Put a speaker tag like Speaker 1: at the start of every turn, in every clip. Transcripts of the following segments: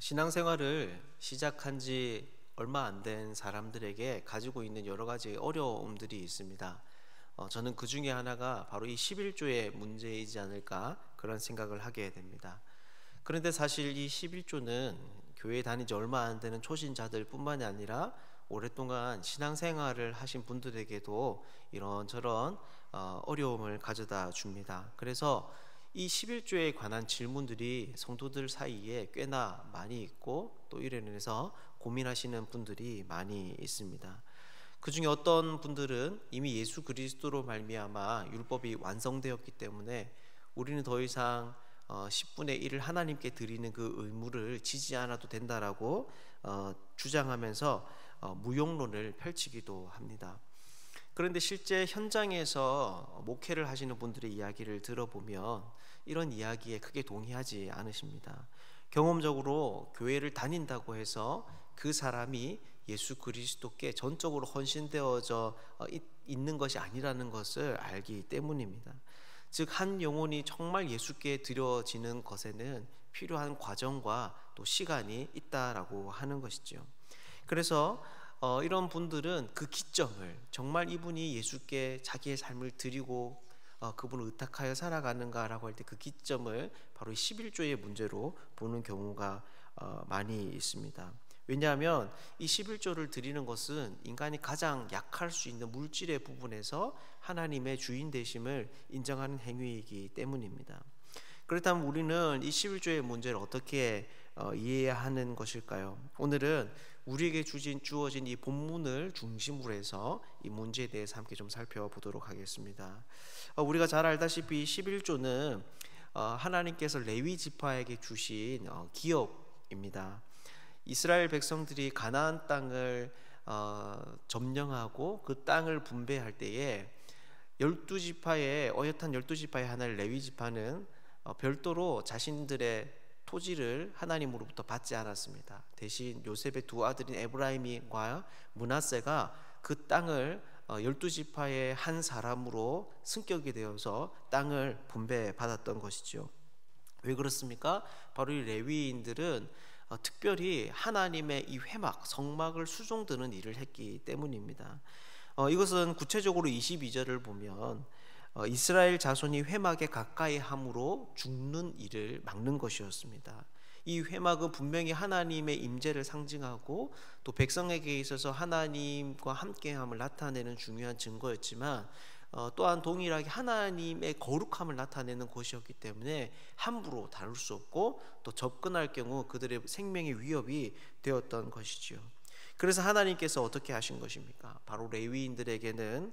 Speaker 1: 신앙생활을 시작한 지 얼마 안 된 사람들에게 가지고 있는 여러 가지 어려움들이 있습니다. 저는 그 중에 하나가 바로 이 11조의 문제이지 않을까 그런 생각을 하게 됩니다. 그런데 사실 이 11조는 교회 다닌 지 얼마 안 되는 초신자들 뿐만이 아니라 오랫동안 신앙생활을 하신 분들에게도 이런저런 어려움을 가져다 줍니다. 그래서 이 11조에 관한 질문들이 성도들 사이에 꽤나 많이 있고 또 이로 인해서 고민하시는 분들이 많이 있습니다. 그 중에 어떤 분들은 이미 예수 그리스도로 말미암아 율법이 완성되었기 때문에 우리는 더 이상 10분의 1을 하나님께 드리는 그 의무를 지지 않아도 된다라고 주장하면서 무용론을 펼치기도 합니다. 그런데 실제 현장에서 목회를 하시는 분들의 이야기를 들어보면 이런 이야기에 크게 동의하지 않으십니다. 경험적으로 교회를 다닌다고 해서 그 사람이 예수 그리스도께 전적으로 헌신되어져 있는 것이 아니라는 것을 알기 때문입니다. 즉 한 영혼이 정말 예수께 드려지는 것에는 필요한 과정과 또 시간이 있다라고 하는 것이죠. 그래서 이런 분들은 그 기점을 정말 이분이 예수께 자기의 삶을 드리고 그분을 의탁하여 살아가는가라고 할 때 그 기점을 바로 11조의 문제로 보는 경우가 많이 있습니다. 왜냐하면 이 11조를 드리는 것은 인간이 가장 약할 수 있는 물질의 부분에서 하나님의 주인 되심을 인정하는 행위이기 때문입니다. 그렇다면 우리는 이 11조의 문제를 어떻게 이해해야 하는 것일까요? 오늘은 우리에게 주어진 이 본문을 중심으로 해서 이 문제에 대해서 함께 좀 살펴보도록 하겠습니다. 우리가 잘 알다시피 11조는 하나님께서 레위 지파에게 주신 기업입니다. 이스라엘 백성들이 가나안 땅을 점령하고 그 땅을 분배할 때에 12지파의 어엿한 12지파의 하나를 레위 지파는 별도로 자신들의 토지를 하나님으로부터 받지 않았습니다. 대신 요셉의 두 아들인 에브라임과 므낫세가 그 땅을 12지파의 한 사람으로 승격이 되어서 땅을 분배받았던 것이죠. 왜 그렇습니까? 바로 이 레위인들은 특별히 하나님의 이 회막, 성막을 수종드는 일을 했기 때문입니다. 이것은 구체적으로 22절을 보면 이스라엘 자손이 회막에 가까이 함으로 죽는 일을 막는 것이었습니다. 이 회막은 분명히 하나님의 임재를 상징하고 또 백성에게 있어서 하나님과 함께함을 나타내는 중요한 증거였지만 또한 동일하게 하나님의 거룩함을 나타내는 곳이었기 때문에 함부로 다룰 수 없고 또 접근할 경우 그들의 생명의 위협이 되었던 것이지요. 그래서 하나님께서 어떻게 하신 것입니까? 바로 레위인들에게는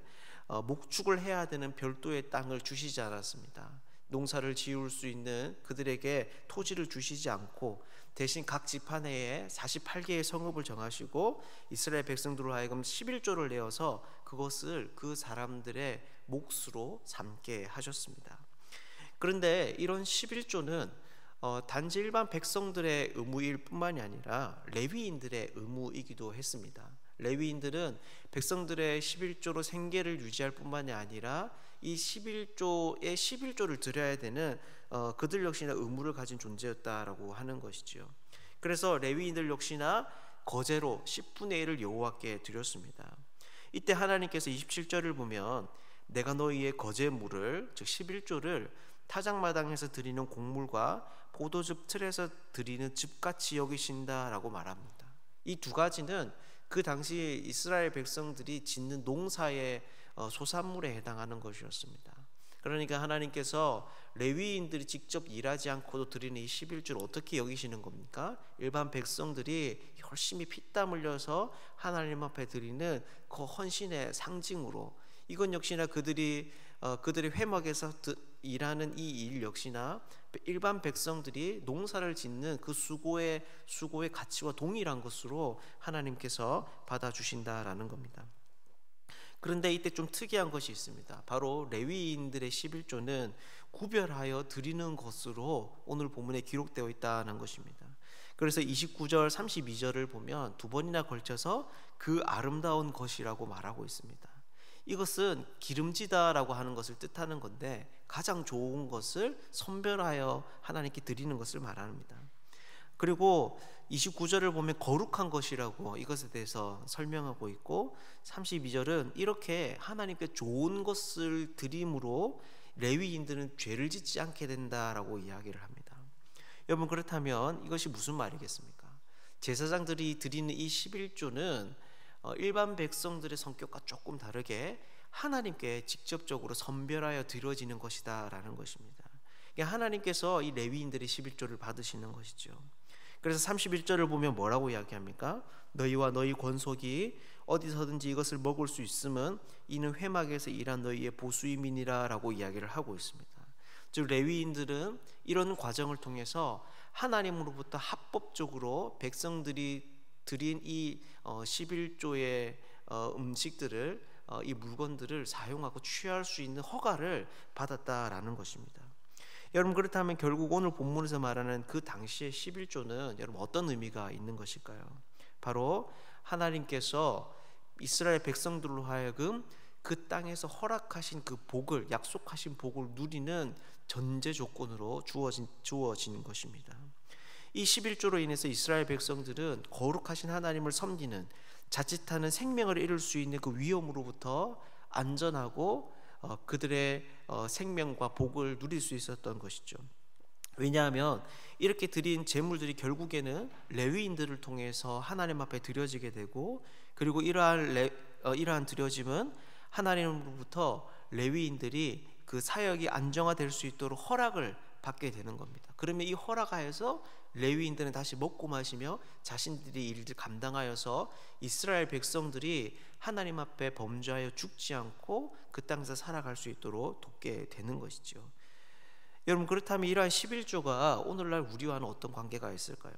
Speaker 1: 목축을 해야 되는 별도의 땅을 주시지 않았습니다. 농사를 지을 수 있는 그들에게 토지를 주시지 않고 대신 각 지파 내에 48개의 성읍을 정하시고 이스라엘 백성들로 하여금 11조를 내어서 그것을 그 사람들의 몫으로 삼게 하셨습니다. 그런데 이런 11조는 단지 일반 백성들의 의무일 뿐만이 아니라 레위인들의 의무이기도 했습니다. 레위인들은 백성들의 11조로 생계를 유지할 뿐만이 아니라 이 11조의 11조를 드려야 되는 그들 역시나 의무를 가진 존재였다라고 하는 것이지요. 그래서 레위인들 역시나 거제로 10분의 1을 여호와께 드렸습니다. 이때 하나님께서 27절을 보면 내가 너희의 거제물을 즉 11조를 타작마당에서 드리는 곡물과 포도즙 틀에서 드리는 즙같이 여기신다라고 말합니다. 이 두 가지는 그 당시 이스라엘 백성들이 짓는 농사의 소산물에 해당하는 것이었습니다. 그러니까 하나님께서 레위인들이 직접 일하지 않고도 드리는 이 11조를 어떻게 여기시는 겁니까? 일반 백성들이 열심히 피땀 흘려서 하나님 앞에 드리는 그 헌신의 상징으로, 이건 역시나 그들의 회막에서 일하는 이 일 역시나 일반 백성들이 농사를 짓는 그 수고의 가치와 동일한 것으로 하나님께서 받아주신다라는 겁니다. 그런데 이때 좀 특이한 것이 있습니다. 바로 레위인들의 11조는 구별하여 드리는 것으로 오늘 본문에 기록되어 있다는 것입니다. 그래서 29절 32절을 보면 두 번이나 걸쳐서 그 아름다운 것이라고 말하고 있습니다. 이것은 기름지다라고 하는 것을 뜻하는 건데 가장 좋은 것을 선별하여 하나님께 드리는 것을 말합니다. 그리고 29절을 보면 거룩한 것이라고 이것에 대해서 설명하고 있고, 32절은 이렇게 하나님께 좋은 것을 드림으로 레위인들은 죄를 짓지 않게 된다라고 이야기를 합니다. 여러분, 그렇다면 이것이 무슨 말이겠습니까? 제사장들이 드리는 이 11조는 일반 백성들의 성격과 조금 다르게 하나님께 직접적으로 선별하여 드려지는 것이다 라는 것입니다. 하나님께서 이 레위인들의 11조를 받으시는 것이죠. 그래서 31절을 보면 뭐라고 이야기합니까? 너희와 너희 권속이 어디서든지 이것을 먹을 수 있음은 이는 회막에서 일한 너희의 보수임이니라 라고 이야기를 하고 있습니다. 즉 레위인들은 이런 과정을 통해서 하나님으로부터 합법적으로 백성들이 드린 이 11조의 음식들을, 이 물건들을 사용하고 취할 수 있는 허가를 받았다라는 것입니다. 여러분, 그렇다면 결국 오늘 본문에서 말하는 그 당시의 11조는 여러분 어떤 의미가 있는 것일까요? 바로 하나님께서 이스라엘 백성들로 하여금 그 땅에서 허락하신 그 복을, 약속하신 복을 누리는 전제 조건으로 주어진 것입니다. 이 11조로 인해서 이스라엘 백성들은 거룩하신 하나님을 섬기는, 자칫하는 생명을 잃을 수 있는 그 위험으로부터 안전하고 그들의 생명과 복을 누릴 수 있었던 것이죠. 왜냐하면 이렇게 드린 제물들이 결국에는 레위인들을 통해서 하나님 앞에 드려지게 되고, 그리고 이러한 드려짐은 하나님으로부터 레위인들이 그 사역이 안정화될 수 있도록 허락을 받게 되는 겁니다. 그러면 이 허락하에서 레위인들은 다시 먹고 마시며 자신들이 일을 감당하여서 이스라엘 백성들이 하나님 앞에 범죄하여 죽지 않고 그 땅에서 살아갈 수 있도록 돕게 되는 것이죠. 여러분, 그렇다면 이러한 11조가 오늘날 우리와는 어떤 관계가 있을까요?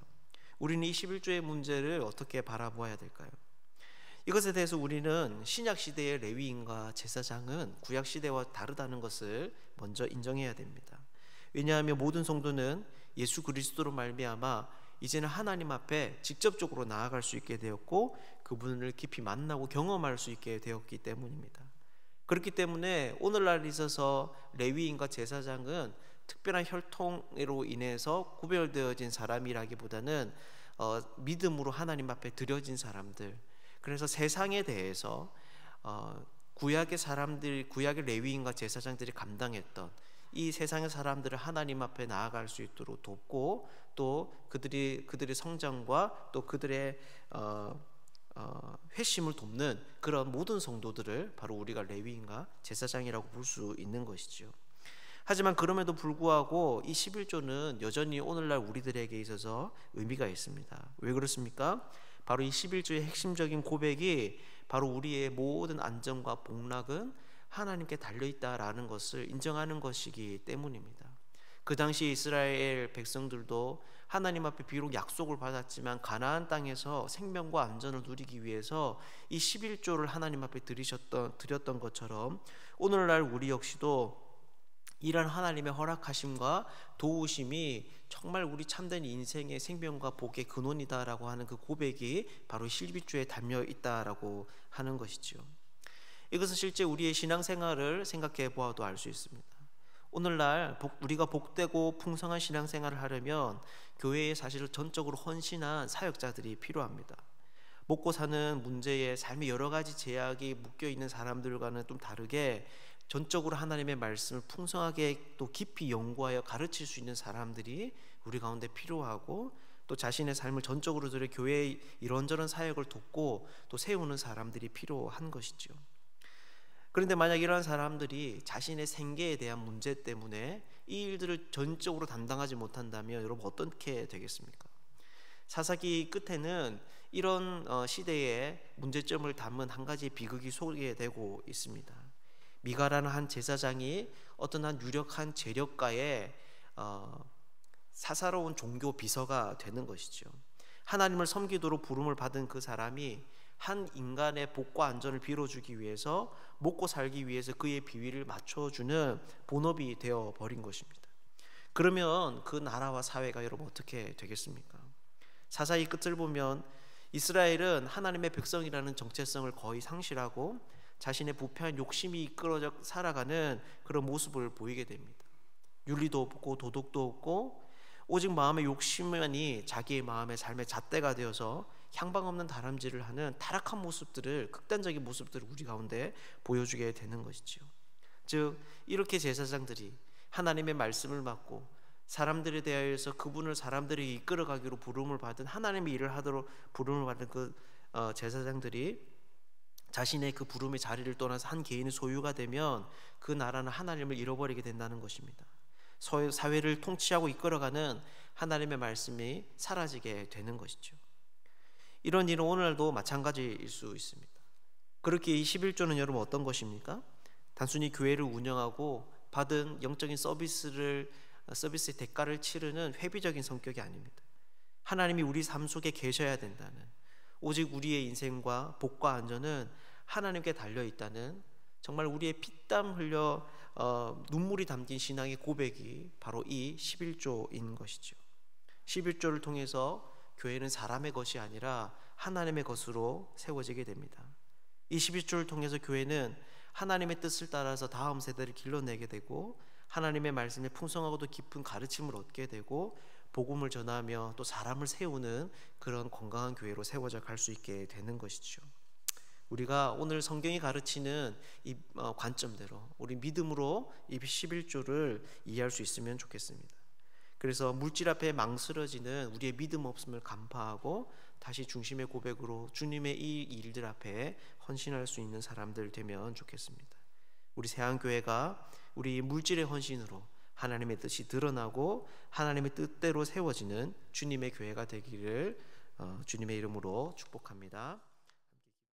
Speaker 1: 우리는 이 11조의 문제를 어떻게 바라보아야 될까요? 이것에 대해서 우리는 신약시대의 레위인과 제사장은 구약시대와 다르다는 것을 먼저 인정해야 됩니다. 왜냐하면 모든 성도는 예수 그리스도로 말미암아 이제는 하나님 앞에 직접적으로 나아갈 수 있게 되었고, 그분을 깊이 만나고 경험할 수 있게 되었기 때문입니다. 그렇기 때문에 오늘날 있어서 레위인과 제사장은 특별한 혈통으로 인해서 구별되어진 사람이라기보다는 믿음으로 하나님 앞에 드려진 사람들, 그래서 세상에 대해서 구약의 레위인과 제사장들이 감당했던 이 세상의 사람들을 하나님 앞에 나아갈 수 있도록 돕고, 또 그들의 성장과 또 그들의 회심을 돕는 그런 모든 성도들을 바로 우리가 레위인과 제사장이라고 볼 수 있는 것이죠. 하지만 그럼에도 불구하고 이 11조는 여전히 오늘날 우리들에게 있어서 의미가 있습니다. 왜 그렇습니까? 바로 이 11조의 핵심적인 고백이 바로 우리의 모든 안전과 복락은 하나님께 달려있다라는 것을 인정하는 것이기 때문입니다. 그 당시 이스라엘 백성들도 하나님 앞에 비록 약속을 받았지만 가나안 땅에서 생명과 안전을 누리기 위해서 이 11조를 하나님 앞에 드렸던 것처럼 오늘날 우리 역시도 이런 하나님의 허락하심과 도우심이 정말 우리 참된 인생의 생명과 복의 근원이다라고 하는 그 고백이 바로 11조에 담겨 있다라고 하는 것이죠. 이것은 실제 우리의 신앙생활을 생각해 보아도 알 수 있습니다. 오늘날 우리가 복되고 풍성한 신앙생활을 하려면 교회에 사실 전적으로 헌신한 사역자들이 필요합니다. 먹고 사는 문제에 삶의 여러 가지 제약이 묶여있는 사람들과는 좀 다르게 전적으로 하나님의 말씀을 풍성하게 또 깊이 연구하여 가르칠 수 있는 사람들이 우리 가운데 필요하고, 또 자신의 삶을 전적으로 들여 교회의 이런저런 사역을 돕고 또 세우는 사람들이 필요한 것이죠. 그런데 만약 이러한 사람들이 자신의 생계에 대한 문제 때문에 이 일들을 전적으로 담당하지 못한다면 여러분 어떻게 되겠습니까? 사사기 끝에는 이런 시대의 문제점을 담은 한 가지 비극이 소개되고 있습니다. 미가라는 한 제사장이 어떤 한 유력한 재력가의 사사로운 종교 비서가 되는 것이죠. 하나님을 섬기도록 부름을 받은 그 사람이 한 인간의 복과 안전을 빌어주기 위해서, 먹고 살기 위해서 그의 비위를 맞춰주는 본업이 되어버린 것입니다. 그러면 그 나라와 사회가 여러분 어떻게 되겠습니까? 사사기 끝을 보면 이스라엘은 하나님의 백성이라는 정체성을 거의 상실하고 자신의 부패한 욕심이 이끌어져 살아가는 그런 모습을 보이게 됩니다. 윤리도 없고 도덕도 없고 오직 마음의 욕심만이 자기의 마음의 삶의 잣대가 되어서 향방 없는 다람쥐를 하는 타락한 모습들을, 극단적인 모습들을 우리 가운데 보여주게 되는 것이지요. 즉 이렇게 제사장들이 하나님의 말씀을 받고 사람들에 대하여서 그분을 사람들이 이끌어가기로 부름을 받은, 하나님의 일을 하도록 부름을 받은 그 제사장들이 자신의 그 부름의 자리를 떠나서 한 개인의 소유가 되면 그 나라는 하나님을 잃어버리게 된다는 것입니다. 사회를 통치하고 이끌어가는 하나님의 말씀이 사라지게 되는 것이죠. 이런 일은 오늘도 마찬가지일 수 있습니다. 그렇게 이 11조는 여러분 어떤 것입니까? 단순히 교회를 운영하고 받은 영적인 서비스의 대가를 치르는 회비적인 성격이 아닙니다. 하나님이 우리 삶 속에 계셔야 된다는, 오직 우리의 인생과 복과 안전은 하나님께 달려있다는, 정말 우리의 피땀 흘려 눈물이 담긴 신앙의 고백이 바로 이 11조인 것이죠. 11조를 통해서 교회는 사람의 것이 아니라 하나님의 것으로 세워지게 됩니다. 이 11조를 통해서 교회는 하나님의 뜻을 따라서 다음 세대를 길러내게 되고 하나님의 말씀에 풍성하고도 깊은 가르침을 얻게 되고 복음을 전하며 또 사람을 세우는 그런 건강한 교회로 세워져 갈 수 있게 되는 것이죠. 우리가 오늘 성경이 가르치는 이 관점대로 우리 믿음으로 이 11조를 이해할 수 있으면 좋겠습니다. 그래서 물질 앞에 망설여지는 우리의 믿음 없음을 간파하고 다시 중심의 고백으로 주님의 이 일들 앞에 헌신할 수 있는 사람들 되면 좋겠습니다. 우리 세안교회가 우리 물질의 헌신으로 하나님의 뜻이 드러나고 하나님의 뜻대로 세워지는 주님의 교회가 되기를 주님의 이름으로 축복합니다.